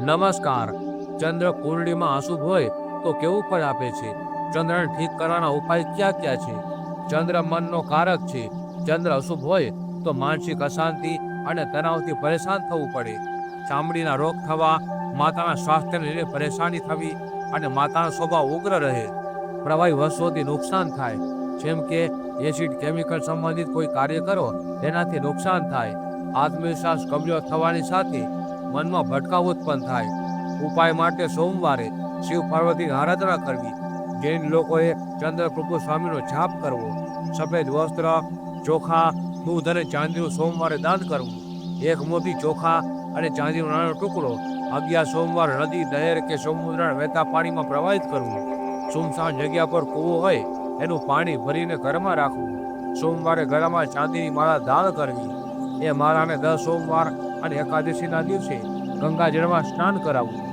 નમસ્કાર. ચંદ્ર કુંડળીમાં અશુભ હોય તો કેવું ફળ આપે છે? ચંદ્રને ઠીક કરવાના ઉપાય ક્યાં ક્યાં છે? ચંદ્ર મનનો કારક છે. ચંદ્ર અશુભ હોય તો માનસિક અશાંતિ અને તણાવથી પરેશાન થવું પડે. ચામડીના રોગ થવા, માતાના સ્વાસ્થ્યને લઈને પરેશાની થવી અને માતાનો સ્વભાવ ઉગ્ર રહે. પ્રવાહી વસ્તુઓથી નુકસાન થાય, જેમ કે એસિડ કેમિકલ સંબંધિત કોઈ કાર્ય કરો તેનાથી નુકસાન થાય. આત્મવિશ્વાસ કમજોર થવાની સાથે મનમાં ભટકાવ ઉત્પન્ન થાય. ઉપાય માટે સોમવારે શિવ પાર્વતીની આરાધના કરવી. જૈન લોકોએ ચંદ્રપ્રભુ સ્વામીનો જાપ કરવો. સફેદ વસ્ત્ર, ચોખા, દૂધ અને ચાંદીનું સોમવારે દાન કરવું. એક મોટી ચોખા અને ચાંદીનો નાનો ટુકડો 11 સોમવાર નદી, નહેર કે સમુદ્રના વહેતા પાણીમાં પ્રવાહિત કરવું. સુમસાન જગ્યા પર કૂવો હોય એનું પાણી ભરીને ઘરમાં રાખવું. સોમવારે ગળામાં ચાંદીની માળા દાન કરવી. એ માળાને 10 સોમવાર અને એકાદશીના દિવસે ગંગાજળમાં સ્નાન કરાવવું.